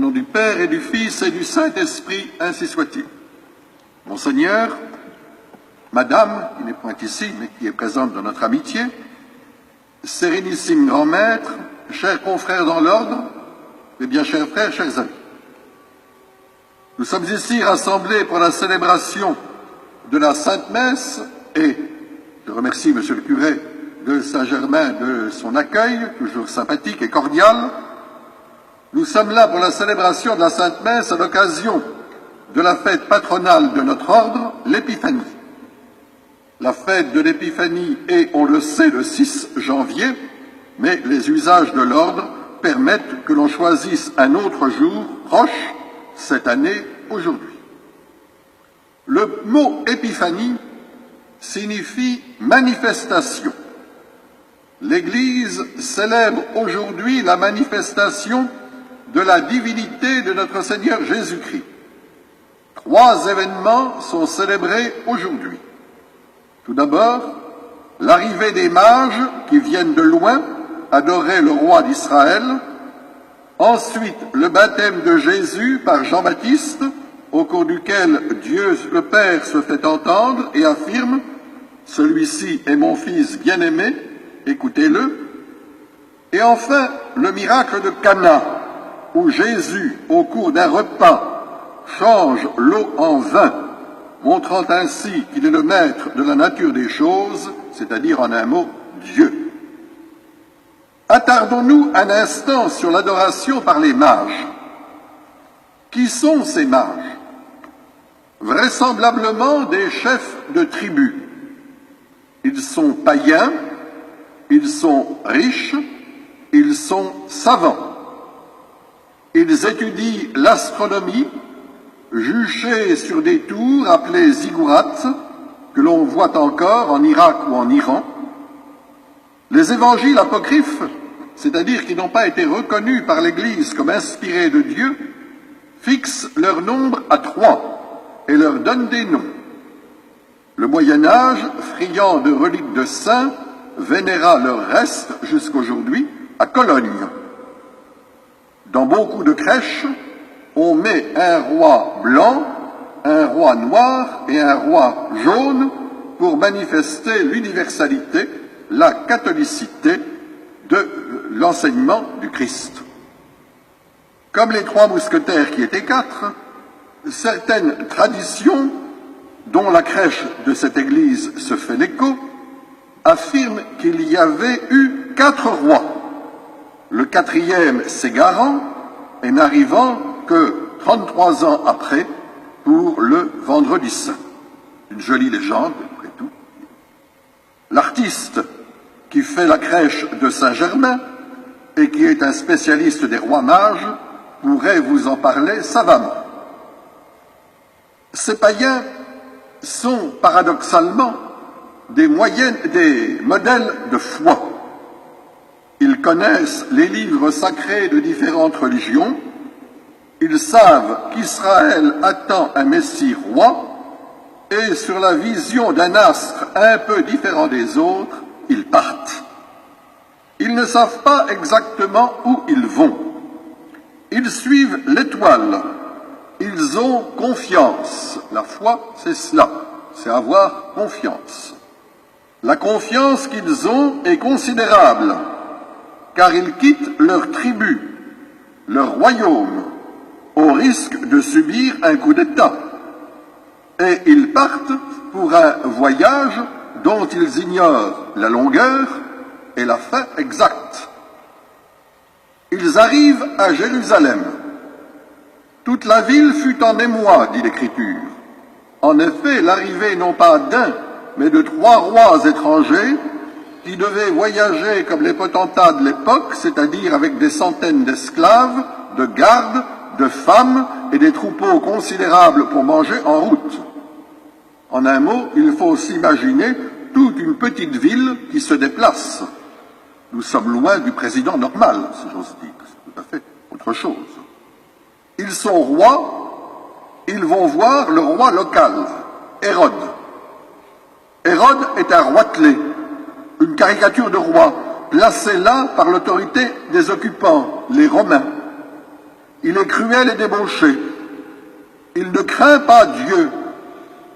Au nom du Père et du Fils et du Saint-Esprit, ainsi soit-il. Monseigneur, Madame, qui n'est point ici, mais qui est présente dans notre amitié, Sérénissime Grand Maître, chers confrères dans l'ordre, et bien chers frères, chers amis. Nous sommes ici rassemblés pour la célébration de la Sainte Messe et je remercie Monsieur le curé de Saint-Germain de son accueil, toujours sympathique et cordial. Nous sommes là pour la célébration de la Sainte Messe à l'occasion de la fête patronale de notre ordre, l'Épiphanie. La fête de l'Épiphanie est, on le sait, le 6 janvier, mais les usages de l'ordre permettent que l'on choisisse un autre jour proche, cette année, aujourd'hui. Le mot Épiphanie signifie manifestation. L'Église célèbre aujourd'hui la manifestation de la divinité de notre Seigneur Jésus-Christ. 3 événements sont célébrés aujourd'hui. Tout d'abord, l'arrivée des mages qui viennent de loin adorer le roi d'Israël. Ensuite, le baptême de Jésus par Jean-Baptiste, au cours duquel Dieu le Père se fait entendre et affirme « Celui-ci est mon Fils bien-aimé, écoutez-le ». Et enfin, le miracle de Cana, où Jésus, au cours d'un repas, change l'eau en vin, montrant ainsi qu'il est le maître de la nature des choses, c'est-à-dire en un mot, Dieu. Attardons-nous un instant sur l'adoration par les mages. Qui sont ces mages? Vraisemblablement des chefs de tribus. Ils sont païens, ils sont riches, ils sont savants. Ils étudient l'astronomie, juchés sur des tours appelées ziggourats, que l'on voit encore en Irak ou en Iran. Les évangiles apocryphes, c'est-à-dire qui n'ont pas été reconnus par l'Église comme inspirés de Dieu, fixent leur nombre à 3 et leur donnent des noms. Le Moyen-Âge, friand de reliques de saints, vénéra leurs restes jusqu'aujourd'hui à Cologne. Dans beaucoup de crèches, on met un roi blanc, un roi noir et un roi jaune pour manifester l'universalité, la catholicité de l'enseignement du Christ. Comme les 3 mousquetaires qui étaient 4, certaines traditions, dont la crèche de cette église se fait l'écho, affirment qu'il y avait eu 4 rois, le 4e s'égarant et n'arrivant que 33 ans après pour le Vendredi Saint. Une jolie légende, après tout. L'artiste qui fait la crèche de Saint-Germain et qui est un spécialiste des rois mages pourrait vous en parler savamment. Ces païens sont paradoxalement des modèles de foi. Ils connaissent les livres sacrés de différentes religions, ils savent qu'Israël attend un Messie roi, et sur la vision d'un astre un peu différent des autres, ils partent. Ils ne savent pas exactement où ils vont. Ils suivent l'étoile. Ils ont confiance. La foi, c'est cela, c'est avoir confiance. La confiance qu'ils ont est considérable, car ils quittent leur tribu, leur royaume, au risque de subir un coup d'État. Et ils partent pour un voyage dont ils ignorent la longueur et la fin exacte. Ils arrivent à Jérusalem. Toute la ville fut en émoi, dit l'Écriture. En effet, l'arrivée non pas d'un, mais de 3 rois étrangers qui devaient voyager comme les potentats de l'époque, c'est-à-dire avec des centaines d'esclaves, de gardes, de femmes et des troupeaux considérables pour manger en route. En un mot, il faut s'imaginer toute une petite ville qui se déplace. Nous sommes loin du président normal, si j'ose dire. C'est tout à fait autre chose. Ils sont rois, ils vont voir le roi local, Hérode. Hérode est un roitelet, une caricature de roi, placé là par l'autorité des occupants, les Romains. Il est cruel et débauché. Il ne craint pas Dieu.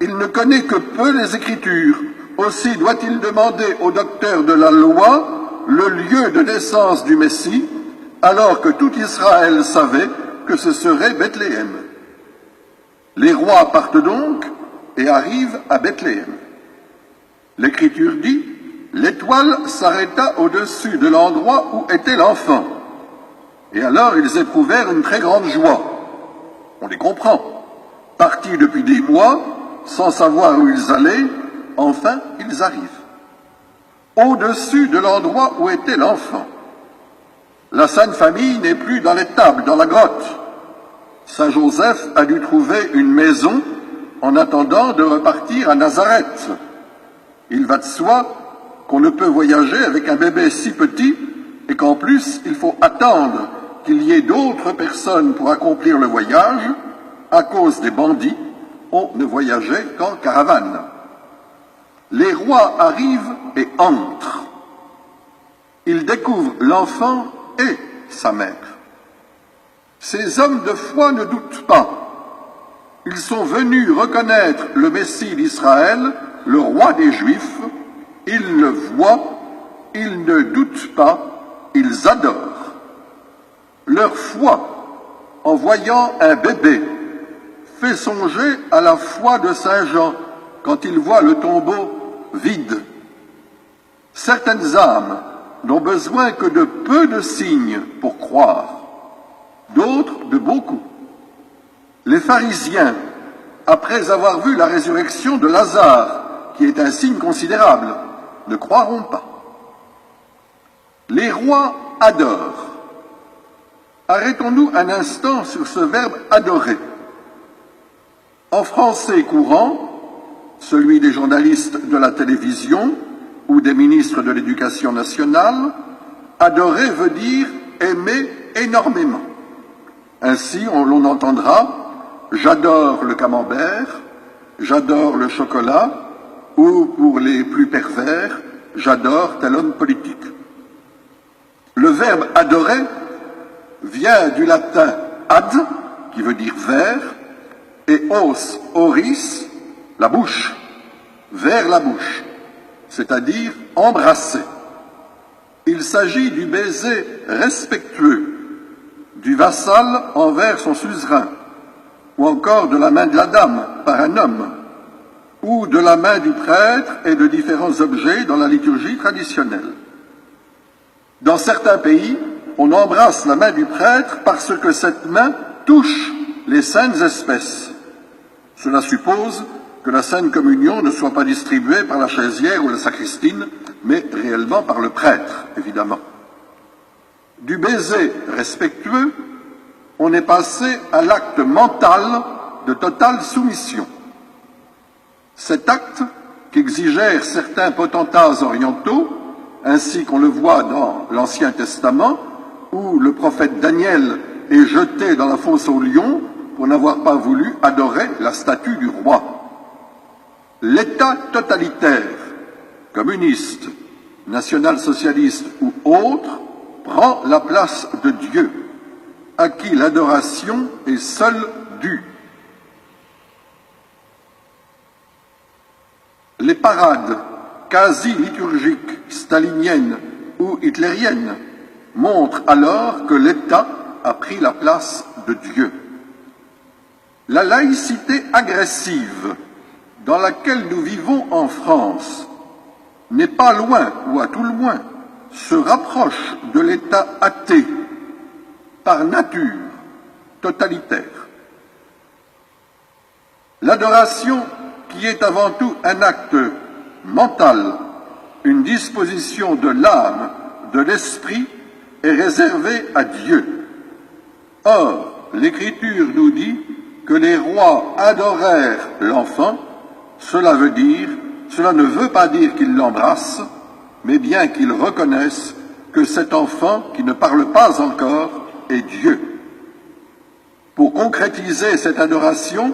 Il ne connaît que peu les Écritures. Aussi doit-il demander au docteur de la loi le lieu de naissance du Messie, alors que tout Israël savait que ce serait Bethléem. Les rois partent donc et arrivent à Bethléem. L'Écriture dit, l'étoile s'arrêta au-dessus de l'endroit où était l'enfant. Et alors ils éprouvèrent une très grande joie. On les comprend. Partis depuis des mois, sans savoir où ils allaient, enfin ils arrivent. Au-dessus de l'endroit où était l'enfant. La Sainte Famille n'est plus dans l'étable, dans la grotte. Saint Joseph a dû trouver une maison en attendant de repartir à Nazareth. Il va de soi qu'on ne peut voyager avec un bébé si petit et qu'en plus il faut attendre qu'il y ait d'autres personnes pour accomplir le voyage. À cause des bandits, on ne voyageait qu'en caravane. Les rois arrivent et entrent. Ils découvrent l'enfant et sa mère. Ces hommes de foi ne doutent pas. Ils sont venus reconnaître le Messie d'Israël, le roi des Juifs. Ils le voient, ils ne doutent pas, ils adorent. Leur foi, en voyant un bébé, fait songer à la foi de Saint Jean quand il voit le tombeau vide. Certaines âmes n'ont besoin que de peu de signes pour croire, d'autres de beaucoup. Les pharisiens, après avoir vu la résurrection de Lazare, qui est un signe considérable, ne croiront pas. Les rois adorent. Arrêtons-nous un instant sur ce verbe « adorer ». En français courant, celui des journalistes de la télévision ou des ministres de l'Éducation nationale, adorer veut dire aimer énormément. Ainsi, l'on entendra « j'adore le camembert »,« j'adore le chocolat » ou, pour les plus pervers, « j'adore tel homme politique ». Le verbe « adorer » vient du latin « ad », qui veut dire « vers », et « os », « oris », la bouche, vers la bouche, c'est-à-dire embrasser. Il s'agit du baiser respectueux du vassal envers son suzerain, ou encore de la main de la dame par un homme, ou de la main du prêtre et de différents objets dans la liturgie traditionnelle. Dans certains pays, on embrasse la main du prêtre parce que cette main touche les saintes espèces. Cela suppose que la Sainte Communion ne soit pas distribuée par la chaisière ou la sacristine, mais réellement par le prêtre, évidemment. Du baiser respectueux, on est passé à l'acte mental de totale soumission. Cet acte qu'exigèrent certains potentats orientaux, ainsi qu'on le voit dans l'Ancien Testament, où le prophète Daniel est jeté dans la fosse aux lions pour n'avoir pas voulu adorer la statue du roi. L'État totalitaire, communiste, national-socialiste ou autre, prend la place de Dieu, à qui l'adoration est seule due. Les parades quasi-liturgiques staliniennes ou hitlériennes montrent alors que l'État a pris la place de Dieu. La laïcité agressive dans laquelle nous vivons en France n'est pas loin, ou à tout le moins, se rapproche de l'État athée, par nature totalitaire. L'adoration, qui est avant tout un acte mental, une disposition de l'âme, de l'esprit, est réservée à Dieu. Or, l'Écriture nous dit que les rois adorèrent l'enfant. Cela ne veut pas dire qu'ils l'embrassent, mais bien qu'ils reconnaissent que cet enfant, qui ne parle pas encore, est Dieu. Pour concrétiser cette adoration,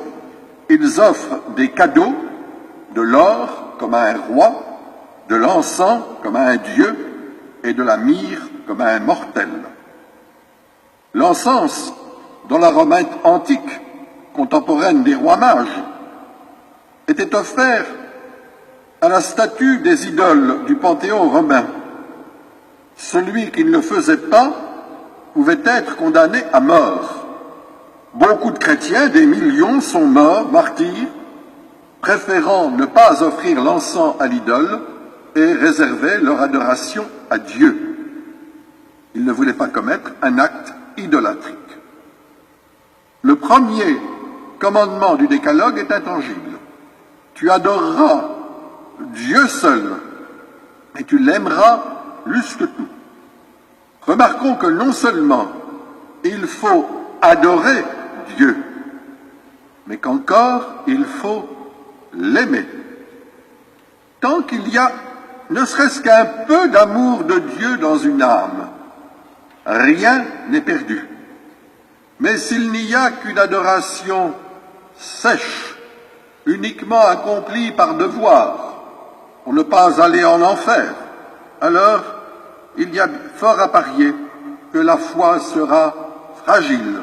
ils offrent des cadeaux, de l'or comme à un roi, de l'encens comme à un dieu et de la myrrhe comme à un mortel. L'encens dans la Rome antique, contemporaine des rois mages, était offert à la statue des idoles du panthéon romain. Celui qui ne le faisait pas pouvait être condamné à mort. Beaucoup de chrétiens, des millions, sont morts, martyrs, préférant ne pas offrir l'encens à l'idole et réserver leur adoration à Dieu. Ils ne voulaient pas commettre un acte idolâtrique. Le premier commandement du décalogue est intangible. Tu adoreras Dieu seul et tu l'aimeras plus que tout. Remarquons que non seulement il faut adorer Dieu, mais qu'encore il faut l'aimer. Tant qu'il y a ne serait-ce qu'un peu d'amour de Dieu dans une âme, rien n'est perdu. Mais s'il n'y a qu'une adoration sèche, uniquement accomplie par devoir, pour ne pas aller en enfer, alors il y a fort à parier que la foi sera fragile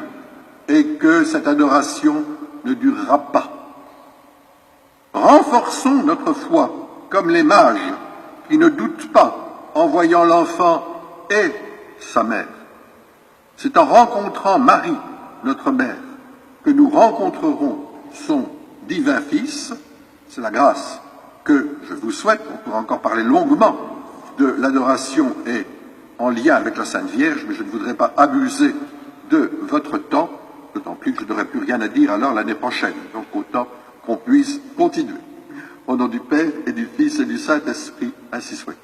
et que cette adoration ne durera pas. Renforçons notre foi, comme les mages qui ne doutent pas en voyant l'enfant et sa mère. C'est en rencontrant Marie, notre mère, que nous rencontrerons son divin Fils. C'est la grâce que je vous souhaite. On pourra encore parler longuement de l'adoration et en lien avec la Sainte Vierge, mais je ne voudrais pas abuser de votre temps, d'autant plus que je n'aurai plus rien à dire alors l'année prochaine. Donc autant qu'on puisse continuer. Au nom du Père et du Fils et du Saint-Esprit, ainsi soit.